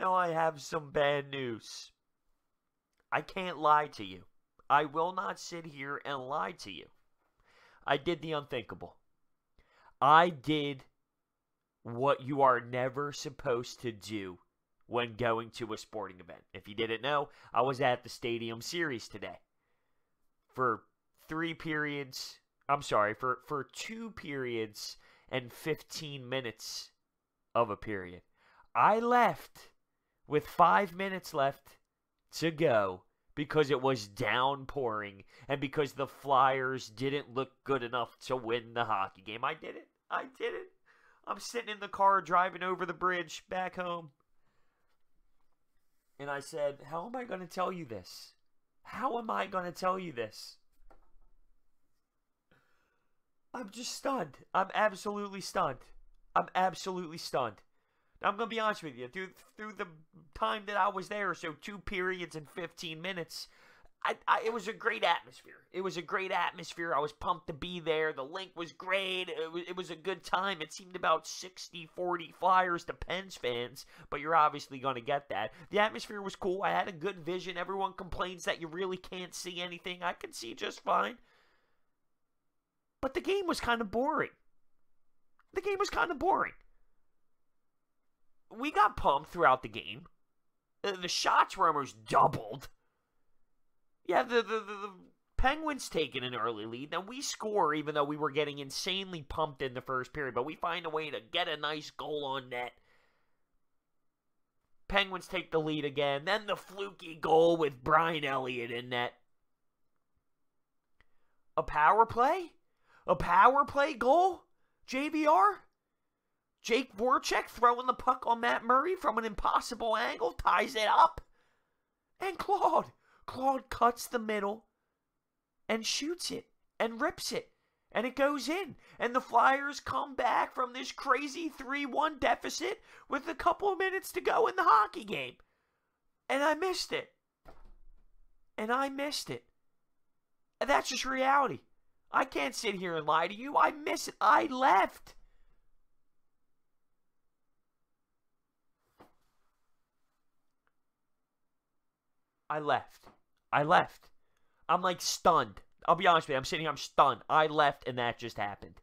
Now I have some bad news. I can't lie to you. I will not sit here and lie to you. I did the unthinkable. I did what you are never supposed to do when going to a sporting event. If you didn't know, I was at the Stadium Series today. For 2 periods and 15 minutes of a period. I left with 5 minutes left to go because it was downpouring and because the Flyers didn't look good enough to win the hockey game. I did it. I'm sitting in the car driving over the bridge back home. And I said, how am I going to tell you this? How am I going to tell you this? I'm just stunned. I'm absolutely stunned. Now, I'm going to be honest with you. Through the time that I was there, so 2 periods and 15 minutes, it was a great atmosphere. I was pumped to be there. The link was great. It was a good time. It seemed about 60-40 Flyers to Pens fans, but you're obviously going to get that. The atmosphere was cool. I had a good vision. Everyone complains that you really can't see anything. I can see just fine. But the game was kind of boring. We got pumped throughout the game. The shots were almost doubled. Yeah, the Penguins taking an early lead. Then we score even though we were getting insanely pumped in the first period. But we find a way to get a nice goal on net. Penguins take the lead again. Then the fluky goal with Brian Elliott in net. A power play? A power play goal? JVR? Jake Voracek throwing the puck on Matt Murray from an impossible angle, ties it up. And Claude cuts the middle and shoots it and rips it. And it goes in. And the Flyers come back from this crazy 3-1 deficit with a couple of minutes to go in the hockey game. And I missed it. And that's just reality. I can't sit here and lie to you. I miss it. I left. I'm like stunned. I'll be honest with you. I'm sitting here. I'm stunned. I left and that just happened.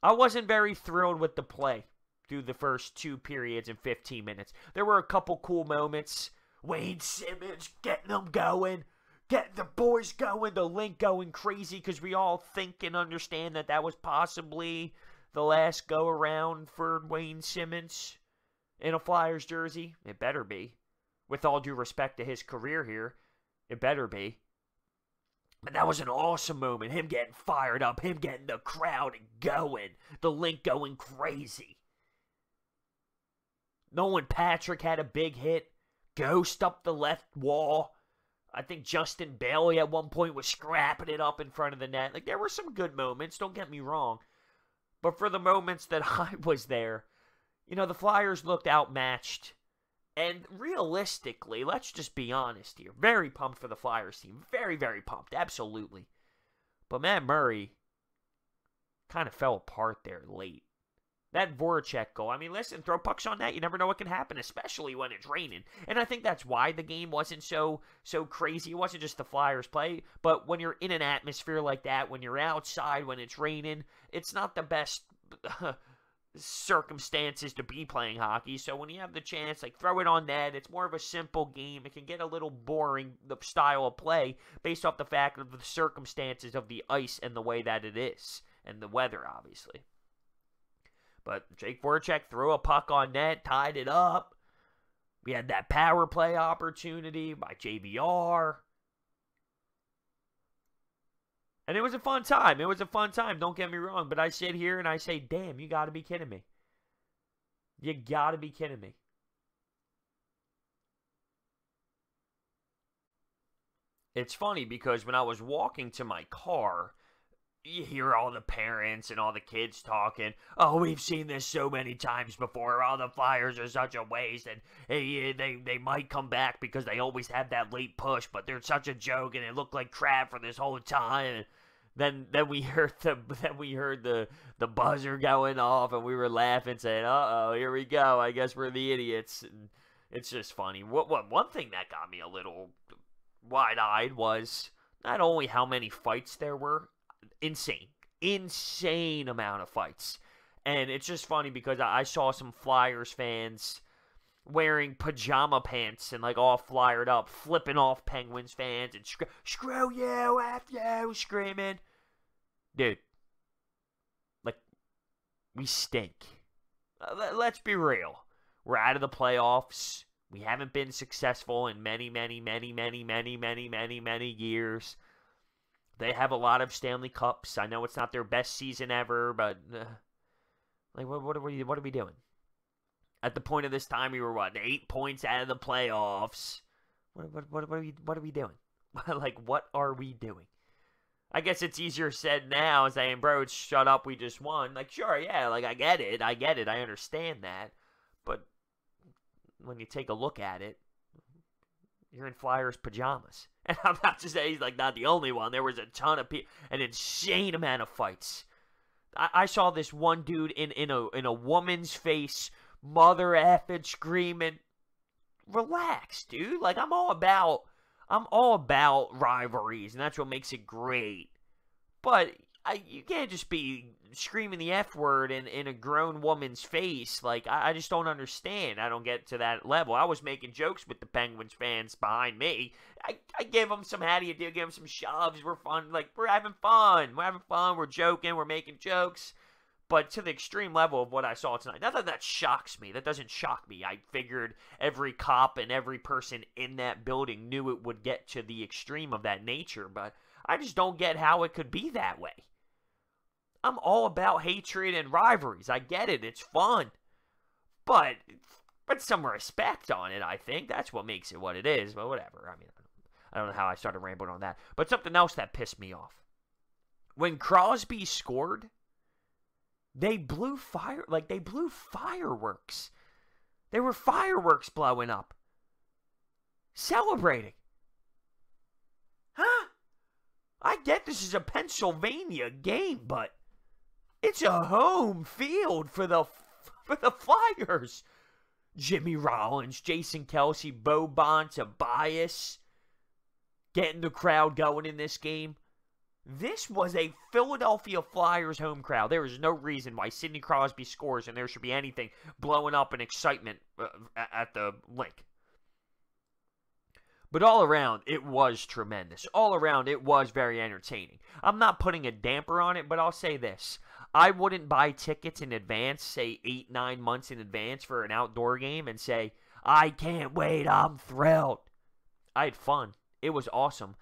I wasn't very thrilled with the play through the first 2 periods and 15 minutes. There were a couple cool moments. Wayne Simmons getting them going. Getting the boys going. The link going crazy because we all think and understand that that was possibly the last go-around for Wayne Simmons in a Flyers jersey. It better be. With all due respect to his career here, it better be. But that was an awesome moment. Him getting fired up. Him getting the crowd going. The link going crazy. Nolan Patrick had a big hit. Ghost up the left wall. I think Justin Bailey at one point was scrapping it up in front of the net. Like, there were some good moments, don't get me wrong. But for the moments that I was there, you know, the Flyers looked outmatched. And realistically, let's just be honest here. Very pumped for the Flyers team. Very, very pumped. Absolutely. But Matt Murray kind of fell apart there late. That Voracek goal. I mean, listen, throw pucks on that. You never know what can happen, especially when it's raining. And I think that's why the game wasn't so crazy. It wasn't just the Flyers play. But when you're in an atmosphere like that, when you're outside, when it's raining, it's not the best circumstances to be playing hockey. So when you have the chance, like, throw it on net. It's more of a simple game. It can get a little boring, the style of play, based off the fact of the circumstances of the ice and the way that it is. And the weather, obviously. But Jake Voracek threw a puck on net, tied it up. We had that power play opportunity by JVR. And it was a fun time. Don't get me wrong. But I sit here and I say, damn, you got to be kidding me. You got to be kidding me. It's funny because when I was walking to my car, you hear all the parents and all the kids talking. Oh, we've seen this so many times before. Oh, the Flyers are such a waste. And they might come back because they always have that late push. But they're such a joke and it looked like crap for this whole time. And Then we heard the buzzer going off, and we were laughing, saying, "Uh-oh, here we go. I guess we're the idiots." And it's just funny. One thing that got me a little wide-eyed was not only how many fights there were, insane amount of fights. And it's just funny because I saw some Flyers fans wearing pajama pants and like all flyered up, flipping off Penguins fans and screw you, F you, screaming. Dude, like, we stink. Let's be real. We're out of the playoffs. We haven't been successful in many years. They have a lot of Stanley Cups. I know it's not their best season ever, but like, what are we doing? At the point of this time, we were, 8 points out of the playoffs. What are we doing? Like, what are we doing? I guess it's easier said now, saying, bro, shut up, we just won. Like, sure, yeah, like, I get it, I understand that. But when you take a look at it, you're in Flyers pajamas. And I'm not to say he's, like, not the only one. There was a ton of people, an insane amount of fights. I saw this one dude in a woman's face, mother effing screaming. Relax, dude. Like, I'm all about rivalries, and that's what makes it great. But you can't just be screaming the F word in a grown woman's face. Like, I just don't understand. I don't get to that level. I was making jokes with the Penguins fans behind me. I give them some, how do you do? Give them some shoves. We're fun. Like, we're having fun. We're joking. We're making jokes. But to the extreme level of what I saw tonight, not that that shocks me. That doesn't shock me. I figured every cop and every person in that building knew it would get to the extreme of that nature. But I just don't get how it could be that way. I'm all about hatred and rivalries. I get it. It's fun. But some respect on it, I think. That's what makes it what it is. But whatever. I mean, I don't know how I started rambling on that. But something else that pissed me off. When Crosby scored, they blew fireworks. There were fireworks blowing up. Celebrating. Huh? I get this is a Pennsylvania game, but it's a home field for the Flyers. Jimmy Rollins, Jason Kelce, Boban, Tobias, getting the crowd going in this game. This was a Philadelphia Flyers home crowd. There is no reason why Sidney Crosby scores and there should be anything blowing up in excitement at the link. But all around, it was tremendous. All around, it was very entertaining. I'm not putting a damper on it, but I'll say this. I wouldn't buy tickets in advance, say 8-9 months in advance for an outdoor game and say, I can't wait, I'm thrilled. I had fun. It was awesome.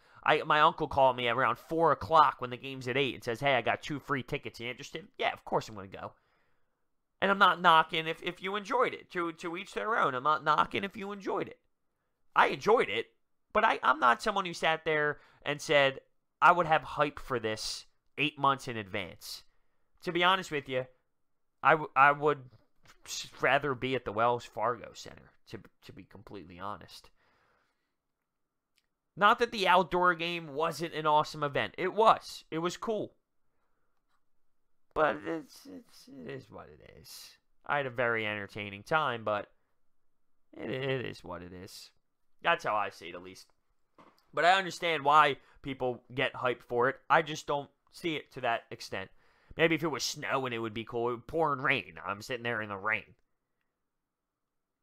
My uncle called me around 4 o'clock when the game's at 8 and says, hey, I got 2 free tickets. You interested? Yeah, of course I'm going to go. And I'm not knocking if you enjoyed it. To each their own. I'm not knocking if you enjoyed it. I enjoyed it, but I'm not someone who sat there and said, I would have hype for this 8 months in advance. To be honest with you, I would rather be at the Wells Fargo Center, to be completely honest. Not that the outdoor game wasn't an awesome event. It was. It was cool. But it is what it is. I had a very entertaining time, but it is what it is. That's how I see it, at least. But I understand why people get hyped for it. I just don't see it to that extent. Maybe if it was snowing, it would be cool. It would pour in rain. I'm sitting there in the rain.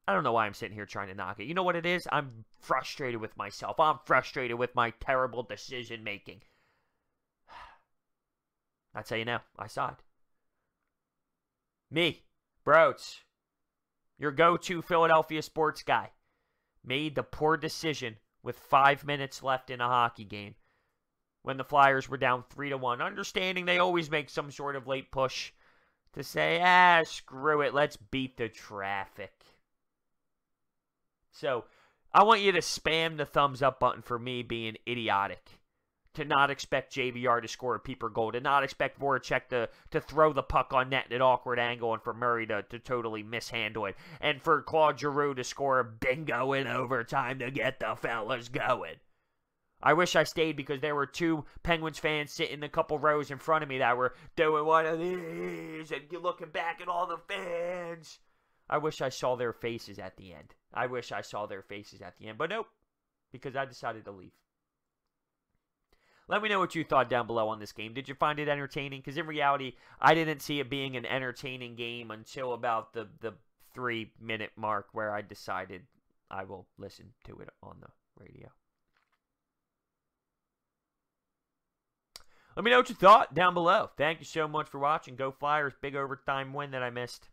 I don't know why I'm sitting here trying to knock it. You know what it is? I'm frustrated with myself. I'm frustrated with my terrible decision-making. That's how you know. I saw it. Me, Broads, your go-to Philadelphia sports guy, made the poor decision with 5 minutes left in a hockey game when the Flyers were down 3-1. Understanding they always make some sort of late push to say, screw it, let's beat the traffic. So, I want you to spam the thumbs up button for me being idiotic. To not expect JVR to score a peeper goal. To not expect Voracek to throw the puck on net at an awkward angle and for Murray to totally mishandle it. And for Claude Giroux to score a bingo in overtime to get the fellas going. I wish I stayed because there were 2 Penguins fans sitting a couple rows in front of me that were doing one of these and looking back at all the fans. I wish I saw their faces at the end. But nope, because I decided to leave. Let me know what you thought down below on this game. Did you find it entertaining? Because in reality, I didn't see it being an entertaining game until about the 3-minute mark where I decided I will listen to it on the radio. Let me know what you thought down below. Thank you so much for watching. Go Flyers. Big overtime win that I missed.